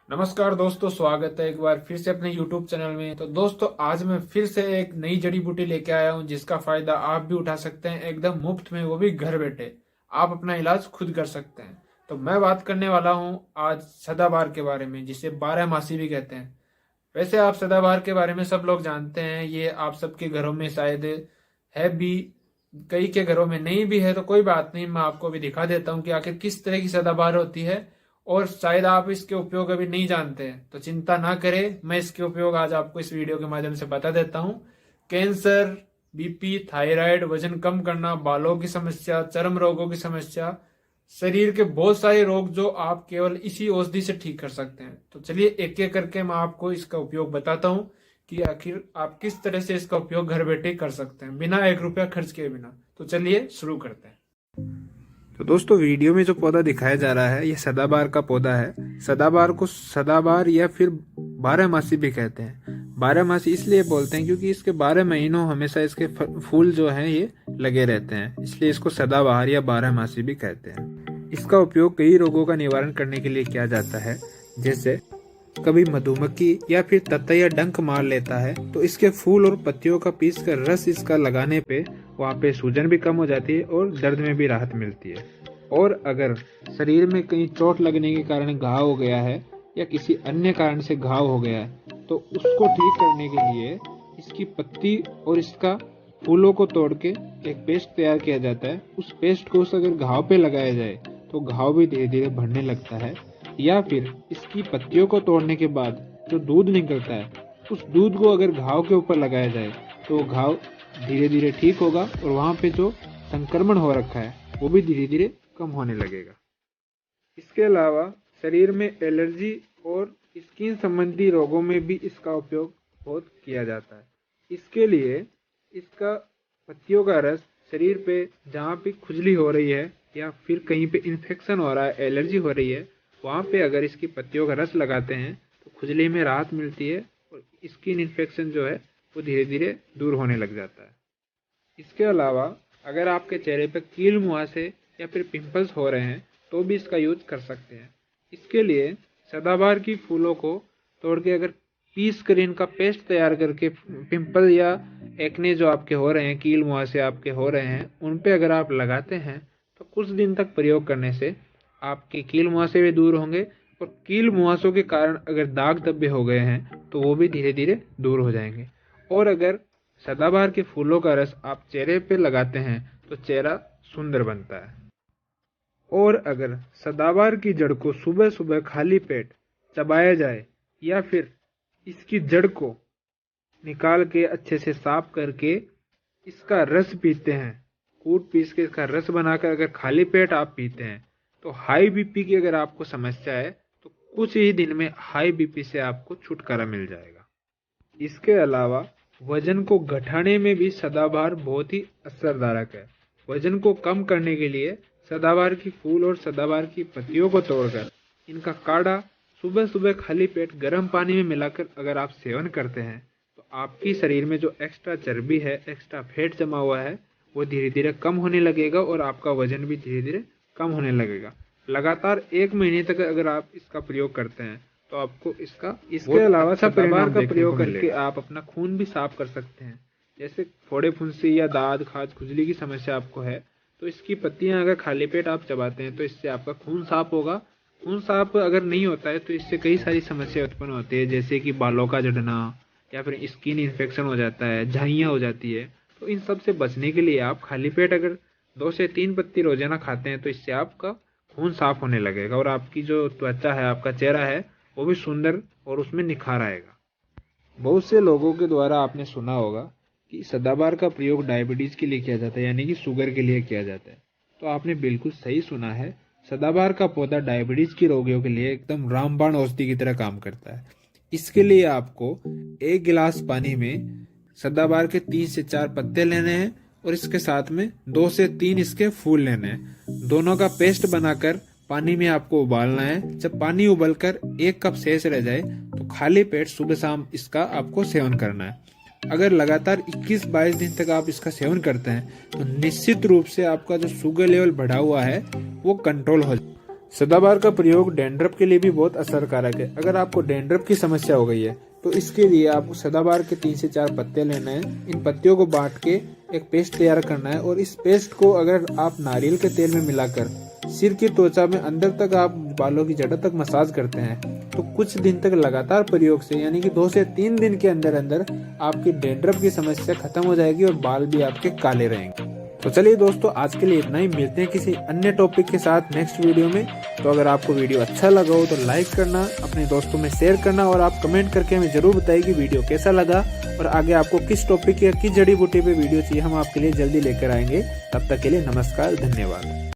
नमस्कार दोस्तों, स्वागत है एक बार फिर से अपने YouTube चैनल में। तो दोस्तों, आज मैं फिर से एक नई जड़ी बूटी लेके आया हूं जिसका फायदा आप भी उठा सकते हैं एकदम मुफ्त में, वो भी घर बैठे। आप अपना इलाज खुद कर सकते हैं। तो मैं बात करने वाला हूं आज सदाबहार के बारे में, जिसे 12 मासी भी कहते हैं। वैसे आप सदाबहार के बारे में सब लोग जानते हैं, ये आप सबके घरों में शायद है भी, कई के घरों में नहीं भी है। तो कोई बात नहीं, मैं आपको अभी दिखा देता हूँ कि आखिर किस तरह की सदाबहार होती है। और शायद आप इसके उपयोग अभी नहीं जानते हैं, तो चिंता ना करें, मैं इसके उपयोग आज आपको इस वीडियो के माध्यम से बता देता हूँ। कैंसर, बीपी, थायराइड, वजन कम करना, बालों की समस्या, चर्म रोगों की समस्या, शरीर के बहुत सारे रोग जो आप केवल इसी औषधि से ठीक कर सकते हैं। तो चलिए एक एक करके मैं आपको इसका उपयोग बताता हूँ कि आखिर आप किस तरह से इसका उपयोग घर बैठे कर सकते हैं बिना 1 रुपया खर्च किए बिना। तो चलिए शुरू करते हैं। तो दोस्तों, वीडियो में जो पौधा दिखाया जा रहा है ये सदाबहार का पौधा है। सदाबहार को सदाबहार या फिर 12 मासी भी कहते हैं। 12 मासी इसलिए बोलते हैं क्योंकि इसके 12 महीनों हमेशा इसके फूल जो हैं ये लगे रहते हैं, इसलिए इसको सदाबहार या 12 मासी भी कहते हैं। इसका उपयोग कई रोगों का निवारण करने के लिए किया जाता है। जैसे कभी मधुमक्खी या फिर तत्ता या डंक मार लेता है तो इसके फूल और पत्तियों का पीस कर रस इसका लगाने पे वहाँ पे सूजन भी कम हो जाती है और दर्द में भी राहत मिलती है। और अगर शरीर में कहीं चोट लगने के कारण घाव हो गया है या किसी अन्य कारण से घाव हो गया है तो उसको ठीक करने के लिए इसकी पत्ती और इसका फूलों को तोड़ के एक पेस्ट तैयार किया जाता है। उस पेस्ट को अगर घाव पे लगाया जाए तो घाव भी धीरे धीरे बढ़ने लगता है। या फिर इसकी पत्तियों को तोड़ने के बाद जो दूध निकलता है उस दूध को अगर घाव के ऊपर लगाया जाए तो घाव धीरे धीरे ठीक होगा और वहाँ पे जो संक्रमण हो रखा है वो भी धीरे धीरे कम होने लगेगा। इसके अलावा शरीर में एलर्जी और स्किन संबंधी रोगों में भी इसका उपयोग बहुत किया जाता है। इसके लिए इसका पत्तियों का रस शरीर पे जहाँ पे खुजली हो रही है या फिर कहीं पे इन्फेक्शन हो रहा है, एलर्जी हो रही है, वहाँ पे अगर इसकी पत्तियों का रस लगाते हैं तो खुजली में राहत मिलती है और स्किन इन्फेक्शन जो है वो धीरे धीरे दूर होने लग जाता है। इसके अलावा अगर आपके चेहरे पर कील मुहासे या फिर पिंपल्स हो रहे हैं तो भी इसका यूज कर सकते हैं। इसके लिए सदाबहार की फूलों को तोड़ के अगर पीस कर इनका पेस्ट तैयार करके पिंपल या एक्ने जो आपके हो रहे हैं, कील मुहासे आपके हो रहे हैं, उन पे अगर आप लगाते हैं तो कुछ दिन तक प्रयोग करने से आपके कील मुहासे भी दूर होंगे और कील मुहासों के कारण अगर दाग धब्बे हो गए हैं तो वो भी धीरे धीरे दूर हो जाएंगे। और अगर सदाबहार के फूलों का रस आप चेहरे पे लगाते हैं तो चेहरा सुंदर बनता है। और अगर सदाबहार की जड़ को सुबह सुबह खाली पेट चबाया जाए या फिर इसकी जड़ को निकाल के अच्छे से साफ करके इसका रस पीते हैं, कूट पीस के इसका रस बनाकर अगर खाली पेट आप पीते हैं तो हाई बीपी की अगर आपको समस्या है तो कुछ ही दिन में हाई बीपी से आपको छुटकारा मिल जाएगा। इसके अलावा वजन को घटाने में भी सदाबहार बहुत ही असरदारक है। वजन को कम करने के लिए सदाबहार की फूल और सदाबहार की पत्तियों को तोड़कर इनका काढ़ा सुबह सुबह खाली पेट गर्म पानी में मिलाकर अगर आप सेवन करते हैं तो आपकी शरीर में जो एक्स्ट्रा चर्बी है, एक्स्ट्रा फैट जमा हुआ है, वो धीरे धीरे कम होने लगेगा और आपका वजन भी धीरे धीरे कम होने लगेगा। लगातार 1 महीने तक अगर आप इसका प्रयोग करते हैं तो आपको इसके अलावा सदाबहार का प्रयोग करके आप अपना खून भी साफ कर सकते हैं। जैसे फोड़े फुंसी या दाद खाज खुजली की समस्या आपको है तो इसकी पत्तियां अगर खाली पेट आप चबाते हैं तो इससे आपका खून साफ होगा। खून साफ अगर नहीं होता है तो इससे कई सारी समस्या उत्पन्न होती है, जैसे कि बालों का झड़ना या फिर स्किन इन्फेक्शन हो जाता है, झाइयाँ हो जाती है। तो इन सब से बचने के लिए आप खाली पेट अगर 2 से 3 पत्ती रोजाना खाते हैं तो इससे आपका खून साफ होने लगेगा और आपकी जो त्वचा है, आपका चेहरा है, वो भी सुंदर और उसमें निखार आएगा। बहुत से लोगों के द्वारा आपने सुना होगा कि सदाबहार का प्रयोग डायबिटीज के लिए किया जाता है, यानी कि शुगर के लिए किया जाता है। तो आपने बिल्कुल सही सुना है, सदाबहार का पौधा डायबिटीज के रोगियों के लिए एकदम रामबाण औषधि की तरह काम करता है। इसके लिए आपको 1 गिलास पानी में सदाबहार के 3 से 4 पत्ते लेने हैं और इसके साथ में 2 से 3 इसके फूल लेने हैं। दोनों का पेस्ट बनाकर पानी में आपको उबालना है। जब पानी उबलकर 1 कप शेष रह जाए तो खाली पेट सुबह शाम इसका आपको सेवन करना है। अगर लगातार 21-22 दिन तक आप इसका सेवन करते हैं तो निश्चित रूप से आपका जो शुगर लेवल बढ़ा हुआ है वो कंट्रोल हो जाए। सदाबहार का प्रयोग डैंड्रफ के लिए भी बहुत असरकारक है। अगर आपको डैंड्रफ की समस्या हो गई है तो इसके लिए आपको सदाबहार के 3 से 4 पत्ते लेने हैं। इन पत्तियों को बांट के एक पेस्ट तैयार करना है और इस पेस्ट को अगर आप नारियल के तेल में मिलाकर सिर की त्वचा में अंदर तक आप बालों की जड़ों तक मसाज करते हैं तो कुछ दिन तक लगातार प्रयोग से यानी कि 2 से 3 दिन के अंदर अंदर आपकी डैंड्रफ की समस्या खत्म हो जाएगी और बाल भी आपके काले रहेंगे। तो चलिए दोस्तों, आज के लिए इतना ही। मिलते हैं किसी अन्य टॉपिक के साथ नेक्स्ट वीडियो में। तो अगर आपको वीडियो अच्छा लगा हो तो लाइक करना, अपने दोस्तों में शेयर करना और आप कमेंट करके हमें जरूर बताइए कि वीडियो कैसा लगा और आगे आपको किस टॉपिक या किस जड़ी बूटी पे वीडियो चाहिए, हम आपके लिए जल्दी लेकर आएंगे। तब तक के लिए नमस्कार, धन्यवाद।